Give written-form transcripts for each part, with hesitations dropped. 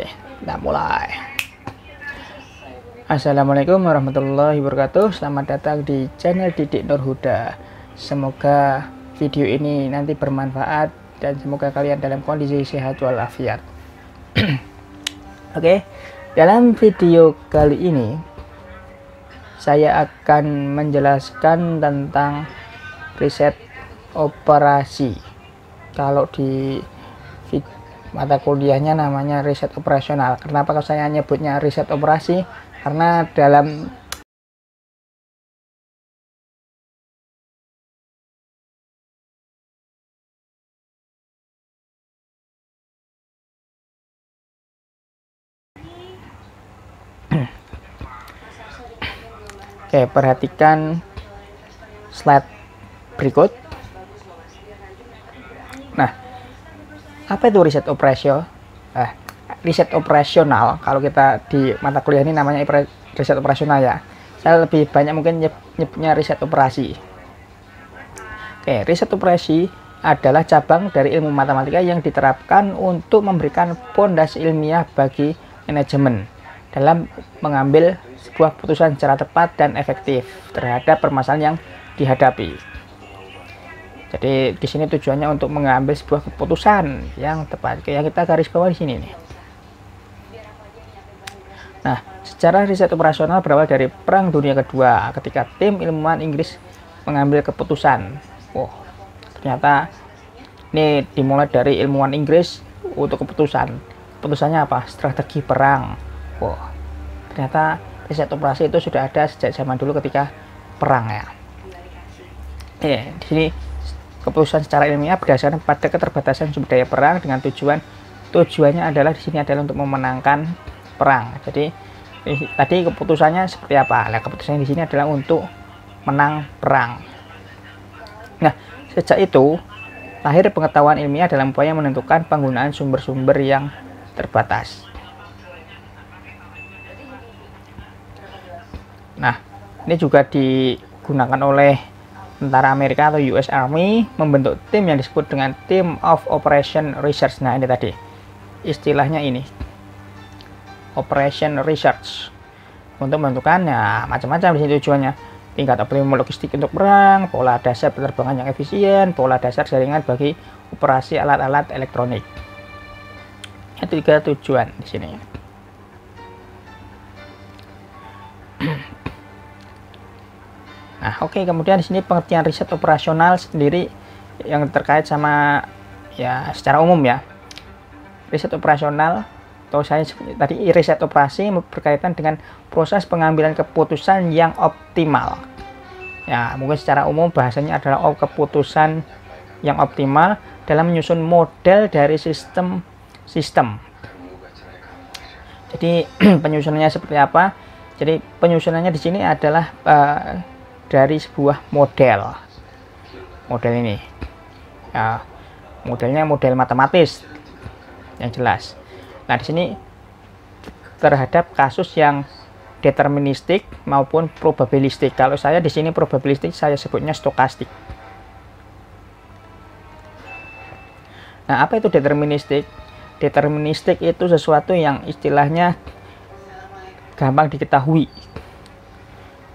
Oke, kita mulai. Assalamualaikum warahmatullahi wabarakatuh. Selamat datang di channel Didik Nur Huda. Semoga video ini nanti bermanfaat dan semoga kalian dalam kondisi sehat walafiat. Oke, dalam video kali ini saya akan menjelaskan tentang riset operasi. Kalau di mata kuliahnya namanya riset operasional. Kenapa kalau saya nyebutnya riset operasi? Karena dalam Oke, perhatikan slide berikut. Nah, apa itu riset operasional? Riset operasional, kalau kita di mata kuliah ini namanya riset operasional ya. Saya lebih banyak mungkin nyebutnya riset operasi. Oke, riset operasi adalah cabang dari ilmu matematika yang diterapkan untuk memberikan fondasi ilmiah bagi manajemen dalam mengambil sebuah keputusan secara tepat dan efektif terhadap permasalahan yang dihadapi. Jadi di sini tujuannya untuk mengambil sebuah keputusan yang tepat. Kayak kita garis bawah di sini nih. Nah, secara riset operasional berawal dari Perang Dunia Kedua ketika tim ilmuwan Inggris mengambil keputusan. Ternyata ini dimulai dari ilmuwan Inggris untuk keputusan. Keputusannya apa? Strategi perang. Ternyata riset operasi itu sudah ada sejak zaman dulu ketika perang ya. Di sini keputusan secara ilmiah berdasarkan pada keterbatasan sumber daya perang dengan tujuannya adalah di sini adalah untuk memenangkan perang. Jadi tadi keputusannya seperti apa? Nah, keputusannya di sini adalah untuk menang perang. Nah, sejak itu lahir pengetahuan ilmiah dalam upaya menentukan penggunaan sumber-sumber yang terbatas. Nah, ini juga digunakan oleh tentara Amerika atau US Army membentuk tim yang disebut dengan Team of Operation Research. Nah, ini tadi istilahnya ini Operation Research untuk menentukan ya macam-macam di sini tujuannya. Tingkat optimum logistik untuk perang, pola dasar penerbangan yang efisien, pola dasar jaringan bagi operasi alat-alat elektronik. Itu tiga tujuan di sini. Nah, oke, kemudian di sini pengertian riset operasional sendiri yang terkait sama ya secara umum ya. Riset operasional atau saya tadi riset operasi berkaitan dengan proses pengambilan keputusan yang optimal. Ya, mungkin secara umum bahasanya adalah keputusan yang optimal dalam menyusun model dari sistem. Jadi penyusunannya seperti apa? Jadi penyusunannya di sini adalah dari sebuah model ini ya, modelnya model matematis yang jelas. Nah, di sini terhadap kasus yang deterministik maupun probabilistik. Kalau saya di sini probabilistik, saya sebutnya stokastik. Nah, apa itu deterministik? Deterministik itu sesuatu yang istilahnya gampang diketahui.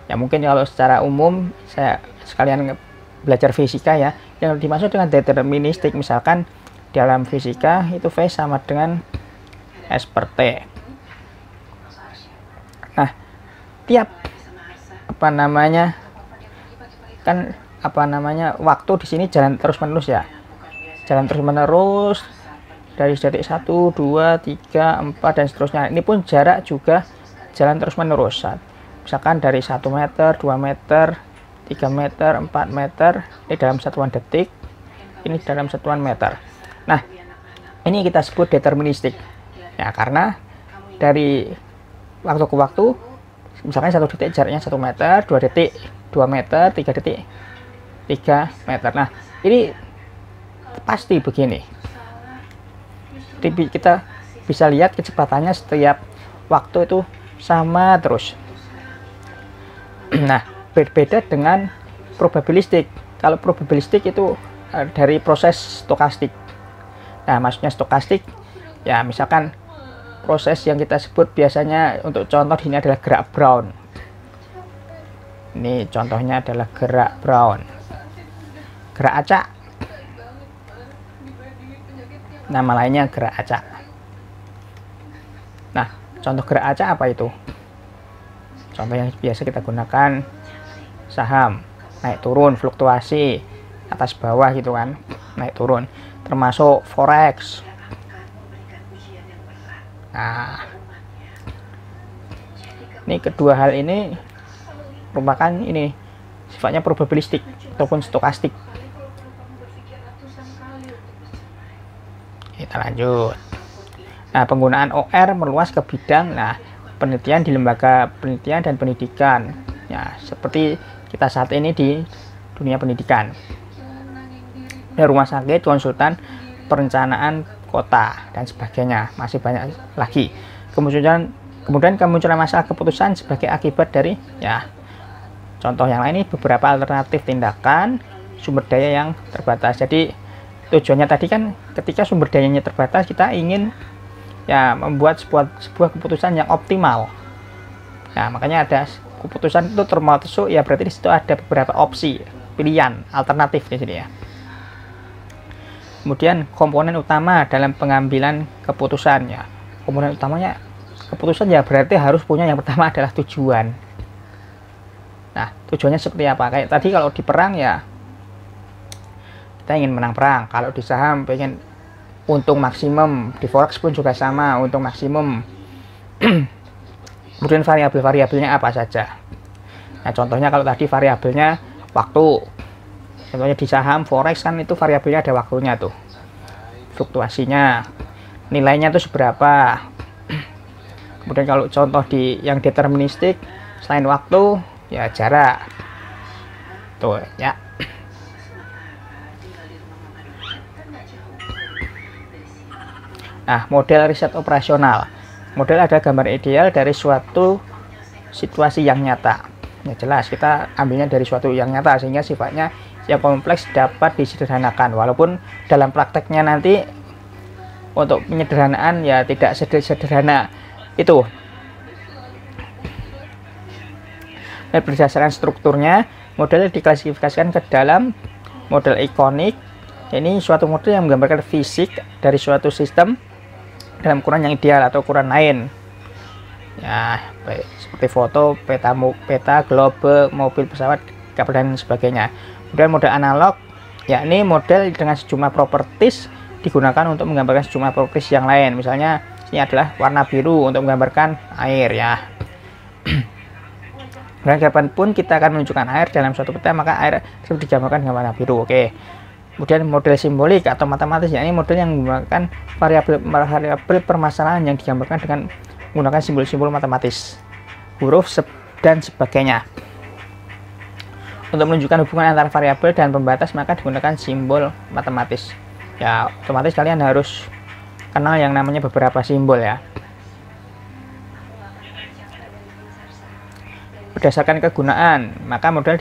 Ya, mungkin kalau secara umum saya sekalian belajar fisika ya, yang dimaksud dengan deterministik misalkan dalam fisika itu V sama dengan S per T. Nah, tiap waktu di sini jalan terus menerus ya. Jalan terus menerus dari detik 1, 2, 3, 4 dan seterusnya. Ini pun jarak juga jalan terus menerus. Misalkan dari 1 meter, 2 meter, 3 meter, 4 meter, ini dalam satuan detik, ini dalam satuan meter. Nah, ini kita sebut deterministik. Ya, karena dari waktu ke waktu, misalkan 1 detik jaraknya 1 meter, 2 detik 2 meter, 3 detik 3 meter. Nah, ini pasti begini. Jadi kita bisa lihat kecepatannya setiap waktu itu sama terus. Nah, berbeda dengan probabilistik. Kalau probabilistik itu dari proses stokastik. Nah, maksudnya stokastik ya misalkan proses yang kita sebut biasanya untuk contoh ini adalah gerak Brown. Ini contohnya adalah gerak Brown, gerak acak, nama lainnya gerak acak. Nah, contoh gerak acak apa itu? Contoh yang biasa kita gunakan saham naik turun, fluktuasi atas bawah gitu kan, naik turun, termasuk forex. Nah, ini kedua hal ini merupakan ini sifatnya probabilistik ataupun stokastik. Kita lanjut. Nah, penggunaan OR meluas ke bidang penelitian di lembaga penelitian dan pendidikan. Ya, seperti kita saat ini di dunia pendidikan. Rumah sakit, konsultan, perencanaan kota dan sebagainya. Masih banyak lagi. Kemudian kemunculan masalah keputusan sebagai akibat dari contoh yang lain ini beberapa alternatif tindakan, sumber daya yang terbatas. Jadi tujuannya tadi kan ketika sumber dayanya terbatas, kita ingin membuat sebuah keputusan yang optimal. Nah, makanya ada keputusan itu termasuk berarti di situ ada beberapa opsi, pilihan, alternatif di sini ya. Kemudian komponen utama dalam pengambilan keputusan ya. Komponen utamanya keputusan berarti harus punya yang pertama adalah tujuan. Nah, tujuannya seperti apa? Kayak tadi kalau di perang kita ingin menang perang. Kalau di saham pengen untung maksimum, di forex pun juga sama, untung maksimum. Kemudian variabel-variabelnya apa saja? Nah, contohnya kalau tadi variabelnya waktu. Contohnya di saham forex kan itu variabelnya ada waktunya tuh. Fluktuasinya, nilainya itu seberapa. Kemudian kalau contoh di yang deterministik, selain waktu jarak. Tuh ya. Nah, model riset operasional. Model adalah gambar ideal dari suatu situasi yang nyata. Ya jelas, kita ambilnya dari suatu yang nyata sehingga sifatnya yang kompleks dapat disederhanakan. Walaupun dalam prakteknya nanti untuk penyederhanaan tidak sederhana itu. Dan berdasarkan strukturnya, model diklasifikasikan ke dalam model ikonik. Ini suatu model yang menggambarkan fisik dari suatu sistem dalam ukuran yang ideal atau ukuran lain. Ya, baik, seperti foto, peta, globe, mobil, pesawat, kapal dan sebagainya. Kemudian model analog, yakni model dengan sejumlah properties digunakan untuk menggambarkan sejumlah properties yang lain. Misalnya ini adalah warna biru untuk menggambarkan air ya. Dan kapanpun kita akan menunjukkan air dalam suatu peta, maka air tersebut digambarkan dengan warna biru. Oke. Kemudian model simbolik atau matematis, yakni model yang menggunakan variabel permasalahan yang digambarkan dengan menggunakan simbol-simbol matematis, huruf dan sebagainya. Untuk menunjukkan hubungan antara variabel dan pembatas, maka digunakan simbol matematis. Ya, otomatis kalian harus kenal yang namanya beberapa simbol ya. Berdasarkan kegunaan, maka model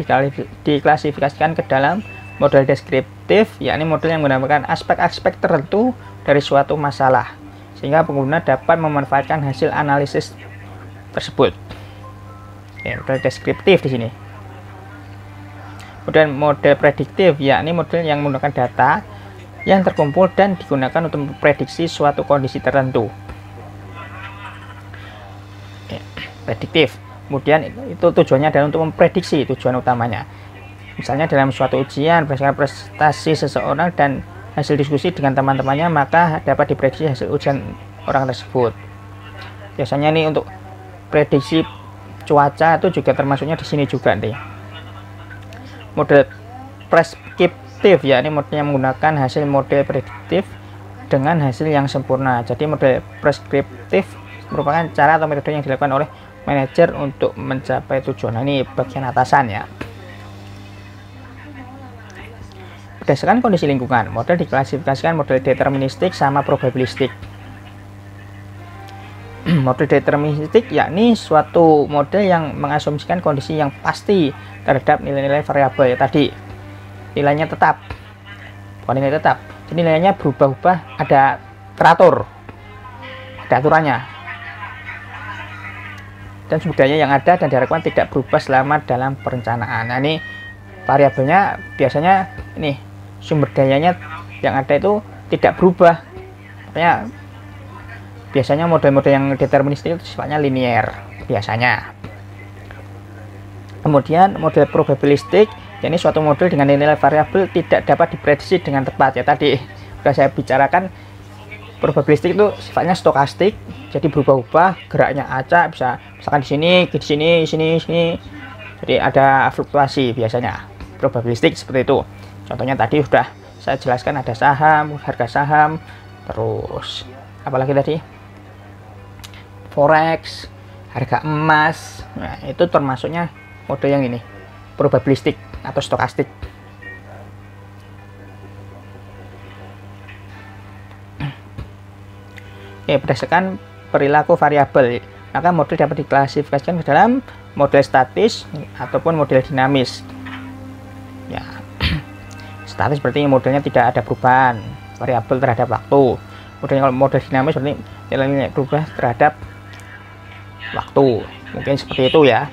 diklasifikasikan ke dalam model deskriptif, yakni model yang menggunakan aspek-aspek tertentu dari suatu masalah, sehingga pengguna dapat memanfaatkan hasil analisis tersebut. Ya, model deskriptif di sini. Kemudian model prediktif, yakni model yang menggunakan data yang terkumpul dan digunakan untuk memprediksi suatu kondisi tertentu. Ya, prediktif. Kemudian itu tujuannya adalah untuk memprediksi tujuan utamanya. Misalnya dalam suatu ujian, berdasarkan prestasi seseorang dan hasil diskusi dengan teman-temannya, maka dapat diprediksi hasil ujian orang tersebut. Biasanya ini untuk prediksi cuaca itu juga termasuknya di sini juga nih. Model preskriptif, ya ini model yang menggunakan hasil model prediktif dengan hasil yang sempurna. Jadi model preskriptif merupakan cara atau metode yang dilakukan oleh manajer untuk mencapai tujuan. Nah, ini bagian atasan ya. Berdasarkan kondisi lingkungan, model diklasifikasikan model deterministik sama probabilistik. Model deterministik yakni suatu model yang mengasumsikan kondisi yang pasti terhadap nilai-nilai variabel ya tadi. Nilainya tetap, bukan nilai tetap. Jadi nilainya berubah-ubah, ada teratur, ada aturannya. dan sumber daya yang ada dan diharapkan tidak berubah selama dalam perencanaan. Nah, ini variabelnya biasanya ini sumber dayanya yang ada itu tidak berubah. Makanya biasanya model-model yang deterministik itu sifatnya linear biasanya. Kemudian model probabilistik, yakni suatu model dengan nilai variabel tidak dapat diprediksi dengan tepat. Ya tadi sudah saya bicarakan, probabilistik itu sifatnya stokastik, jadi berubah-ubah, geraknya acak, bisa misalkan di sini, jadi ada fluktuasi biasanya. Probabilistik seperti itu. Contohnya tadi sudah saya jelaskan, ada saham, harga saham, terus apalagi tadi, forex, harga emas. Nah, itu termasuknya model yang ini, probabilistik atau stokastik. Oke, berdasarkan perilaku variabel, maka model dapat diklasifikasikan ke dalam model statis ataupun model dinamis. Ya, statis berarti modelnya tidak ada perubahan variabel terhadap waktu. Kemudian kalau model dinamis berarti nilai berubah terhadap waktu. Mungkin seperti itu ya.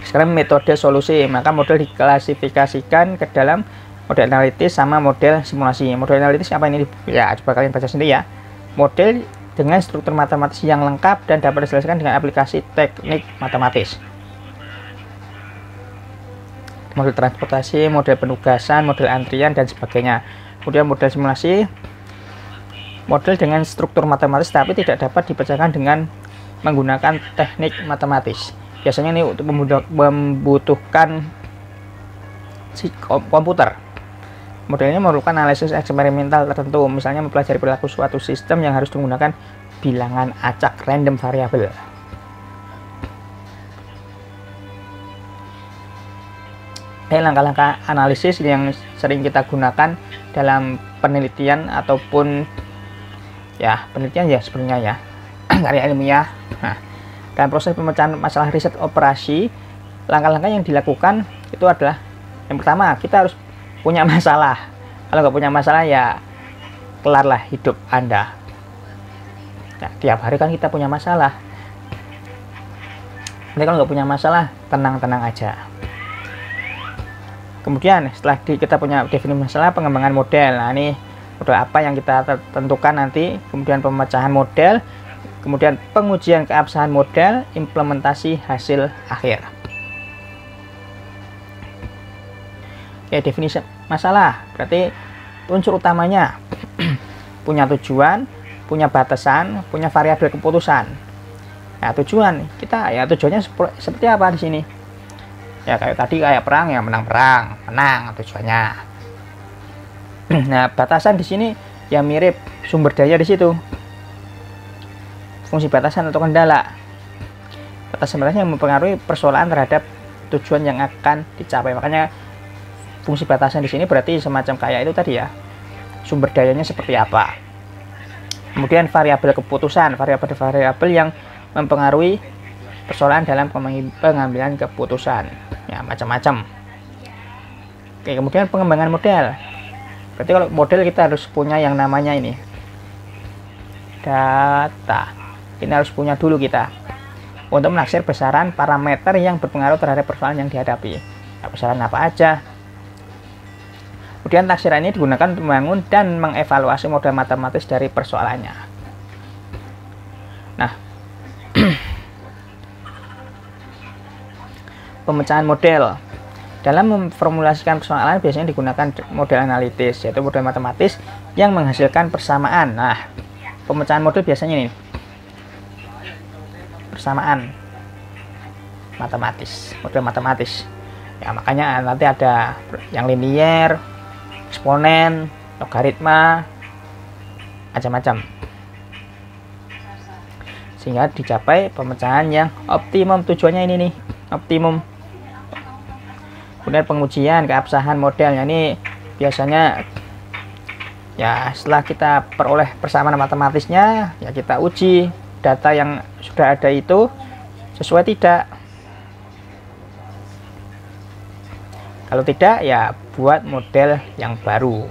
Sekarang metode solusi, maka model diklasifikasikan ke dalam model analitis sama model simulasi. Model analitis apa ini? Ya, coba kalian baca sendiri ya. Model dengan struktur matematis yang lengkap dan dapat diselesaikan dengan aplikasi teknik matematis. Model transportasi, model penugasan, model antrian, dan sebagainya. Kemudian model simulasi, model dengan struktur matematis tapi tidak dapat dipecahkan dengan menggunakan teknik matematis. Biasanya ini untuk membutuhkan komputer. Modelnya memerlukan analisis eksperimental tertentu, misalnya mempelajari perilaku suatu sistem yang harus menggunakan bilangan acak random variabel. Langkah-langkah analisis yang sering kita gunakan dalam penelitian ataupun ya penelitian ya sebenarnya ya karya ilmiah. Nah, dalam proses pemecahan masalah riset operasi, langkah-langkah yang dilakukan itu adalah yang pertama, kita harus punya masalah. Kalau nggak punya masalah ya kelarlah hidup Anda. Nah, tiap hari kan kita punya masalah. Jadi kalau nggak punya masalah, tenang-tenang aja. Kemudian setelah kita punya definisi masalah, pengembangan model. Nah, ini model apa yang kita tentukan nanti. Kemudian pemecahan model, kemudian pengujian keabsahan model, implementasi hasil akhir. Oke, definisi masalah berarti unsur utamanya punya tujuan, punya batasan, punya variabel keputusan. Nah, tujuan kita ya tujuannya seperti apa di sini? Ya kayak tadi, kayak perang ya, menang perang, menang tujuannya. Nah, batasan di sini ya mirip sumber daya di situ. Fungsi batasan atau kendala. Batasan yang mempengaruhi persoalan terhadap tujuan yang akan dicapai. Makanya fungsi batasan di sini berarti semacam kayak itu tadi ya. Sumber dayanya seperti apa. Kemudian variabel keputusan, variabel yang mempengaruhi persoalan dalam pengambilan keputusan. Ya, macam-macam. Oke, kemudian pengembangan model. Berarti kalau model kita harus punya yang namanya ini data. Ini harus punya dulu kita untuk menaksir besaran parameter yang berpengaruh terhadap persoalan yang dihadapi. Nah, besaran apa aja? Kemudian taksiran ini digunakan untuk membangun dan mengevaluasi model matematis dari persoalannya. Nah, pemecahan model. Dalam memformulasikan persoalan biasanya digunakan model analitis, yaitu model matematis yang menghasilkan persamaan. Nah, pemecahan model biasanya ini persamaan matematis, model matematis. Ya, makanya nanti ada yang linier, eksponen, logaritma, macam-macam. Sehingga dicapai pemecahan yang optimum. Tujuannya ini nih, optimum. Kemudian pengujian keabsahan modelnya ini biasanya ya setelah kita peroleh persamaan matematisnya, ya kita uji data yang sudah ada itu sesuai tidak. Kalau tidak, ya buat model yang baru.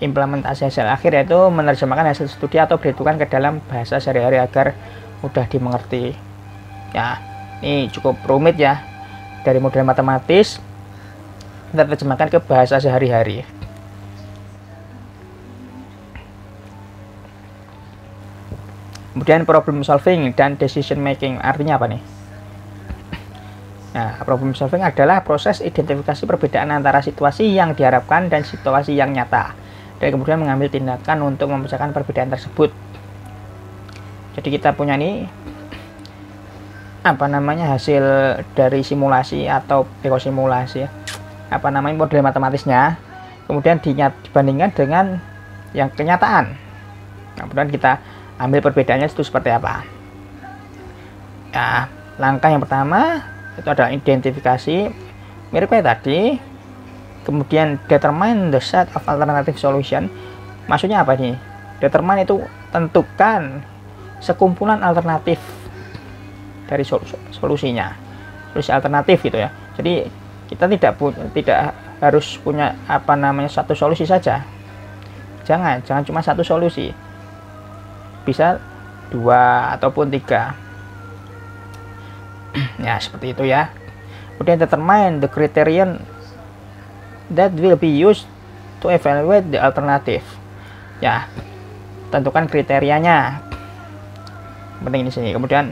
implementasi hasil akhir yaitu menerjemahkan hasil studi atau perhitungan ke dalam bahasa sehari-hari agar mudah dimengerti. Ya, ini cukup rumit ya. Dari model matematis kita terjemahkan ke bahasa sehari-hari. Kemudian problem solving dan decision making artinya apa nih? Nah, problem solving adalah proses identifikasi perbedaan antara situasi yang diharapkan dan situasi yang nyata, dan kemudian mengambil tindakan untuk memecahkan perbedaan tersebut. Jadi kita punya nih hasil dari simulasi atau ekosimulasi, model matematisnya, kemudian dibandingkan dengan yang kenyataan. Nah, kemudian kita ambil perbedaannya itu seperti apa. Ya, langkah yang pertama itu adalah identifikasi, mirip kayak tadi. Kemudian determine the set of alternative solution. Maksudnya apa nih? Determine itu tentukan sekumpulan alternatif dari solusinya, solusi alternatif gitu ya. Jadi kita tidak harus punya satu solusi saja. Jangan cuma satu solusi, bisa 2 ataupun 3. Ya, seperti itu ya. Kemudian determine the criterion that will be used to evaluate the alternative. Ya, tentukan kriterianya. Penting di sini. Kemudian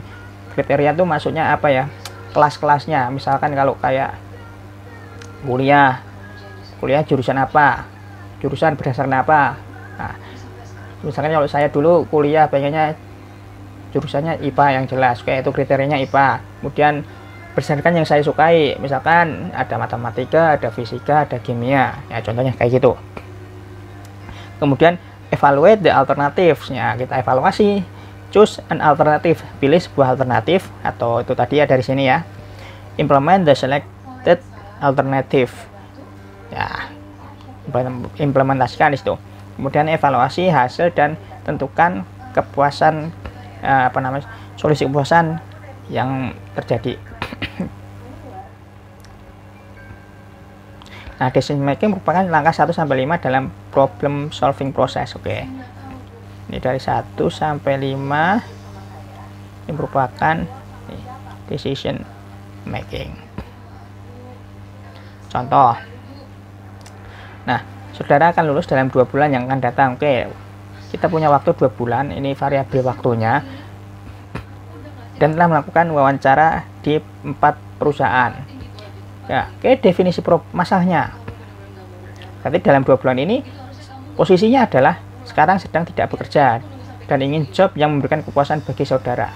kriteria itu maksudnya apa ya? Kelas-kelasnya. Misalkan kalau kayak kuliah jurusan apa? Jurusan berdasarkan apa? Nah, misalkan kalau saya dulu kuliah pengennya jurusannya IPA yang jelas, kayak itu kriterianya IPA. Kemudian berdasarkan yang saya sukai, misalkan ada matematika, ada fisika, ada kimia, ya contohnya kayak gitu. Kemudian evaluate the alternatives, ya kita evaluasi, choose an alternative, pilih sebuah alternatif, atau itu tadi ya dari sini ya, implement the selected alternative, ya implementasikan di situ. Kemudian evaluasi hasil dan tentukan kepuasan solusi kepuasan yang terjadi. Nah, decision making merupakan langkah 1 sampai 5 dalam problem solving proses. Oke. Ini dari 1 sampai 5 ini merupakan decision making. Contoh. Nah, saudara akan lulus dalam 2 bulan yang akan datang. Oke. Kita punya waktu 2 bulan, ini variabel waktunya, dan telah melakukan wawancara di 4 perusahaan. Ya, oke, definisi masalahnya. Berarti dalam 2 bulan ini posisinya adalah sekarang sedang tidak bekerja dan ingin job yang memberikan kepuasan bagi saudara.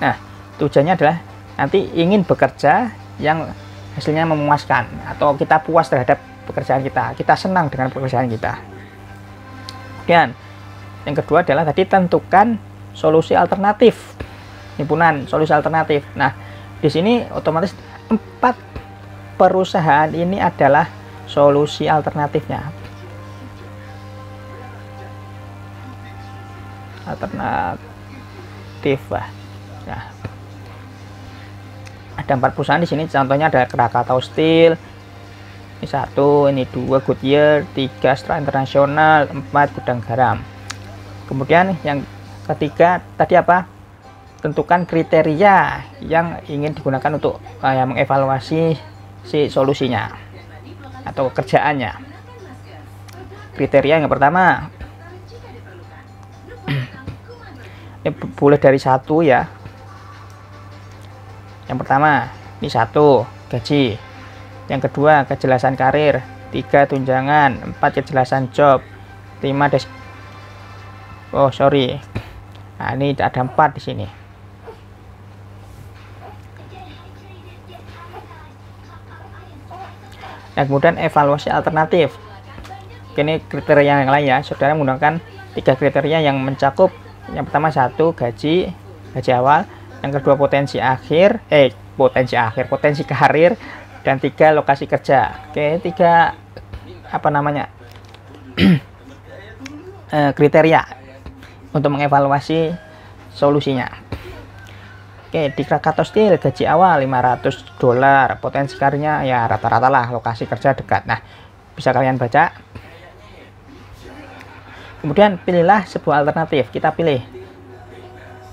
Nah, tujuannya adalah nanti ingin bekerja yang hasilnya memuaskan, atau kita puas terhadap pekerjaan kita senang dengan pekerjaan kita. Kemudian yang kedua adalah tadi tentukan solusi alternatif, himpunan solusi alternatif. Nah, di sini otomatis 4 perusahaan ini adalah solusi alternatifnya. Alternatif, nah, ada 4 perusahaan di sini. Contohnya ada Krakatau Steel. Ini 1, ini 2 Goodyear, 3 Astra International, 4 Gudang Garam. Kemudian yang ketiga tadi apa? Tentukan kriteria yang ingin digunakan untuk mengevaluasi si solusinya atau kerjaannya. Kriteria yang pertama, ini boleh dari 1 ya. Yang pertama, ini 1 gaji. Yang kedua, kejelasan karir. 3 tunjangan. 4 kejelasan job. 5 nah, ini ada 4 di sini. Nah, kemudian evaluasi alternatif. Ini kriteria yang lain ya. Saudara menggunakan 3 kriteria yang mencakup. Yang pertama 1 gaji awal. Yang kedua potensi karir. Dan 3 lokasi kerja. Oke, 3 kriteria untuk mengevaluasi solusinya. Oke, di Krakatau Steel gaji awal $500, potensi karirnya ya rata-rata lah, lokasi kerja dekat. Nah, bisa kalian baca. Kemudian pilihlah sebuah alternatif. Kita pilih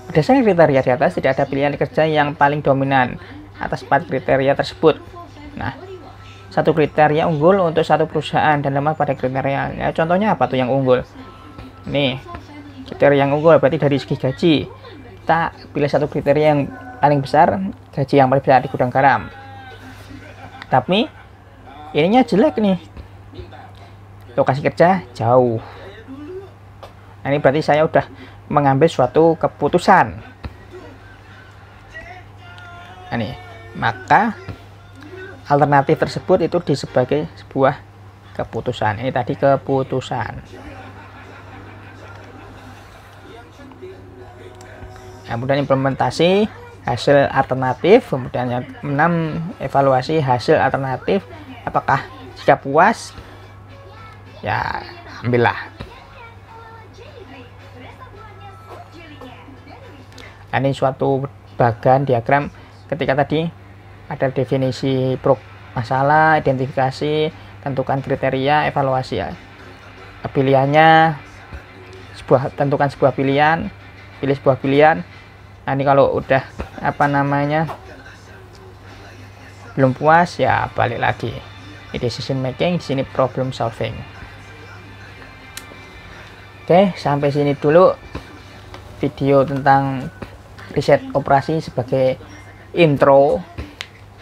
berdasarkan kriteria di atas, tidak ada pilihan kerja yang paling dominan atas 4 kriteria tersebut. Nah, satu kriteria unggul untuk satu perusahaan dan lemah pada kriterianya. Contohnya apa tuh yang unggul? Nih, kriteria yang unggul berarti dari segi gaji. Kita pilih satu kriteria yang paling besar, gaji yang paling besar di gudang garam. Tapi ininya jelek nih, lokasi kerja jauh. Nah, ini berarti saya udah mengambil suatu keputusan. Nah, nih, maka alternatif tersebut itu sebagai sebuah keputusan. Ini tadi keputusan. Nah, kemudian implementasi hasil alternatif. Kemudian yang 6, evaluasi hasil alternatif. Apakah jika puas, ya ambillah. Nah, ini suatu bagan diagram ketika tadi ada definisi masalah, identifikasi, tentukan kriteria, evaluasi ya. Pilihannya tentukan sebuah pilihan, pilih sebuah pilihan. Nah, ini kalau udah belum puas ya balik lagi. Ini decision making, di sini problem solving. Oke, sampai sini dulu video tentang riset operasi sebagai intro.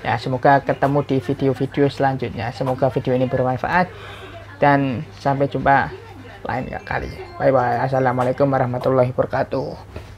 Ya, semoga ketemu di video-video selanjutnya. Semoga video ini bermanfaat dan sampai jumpa lain kali. Bye bye. Assalamualaikum warahmatullahi wabarakatuh.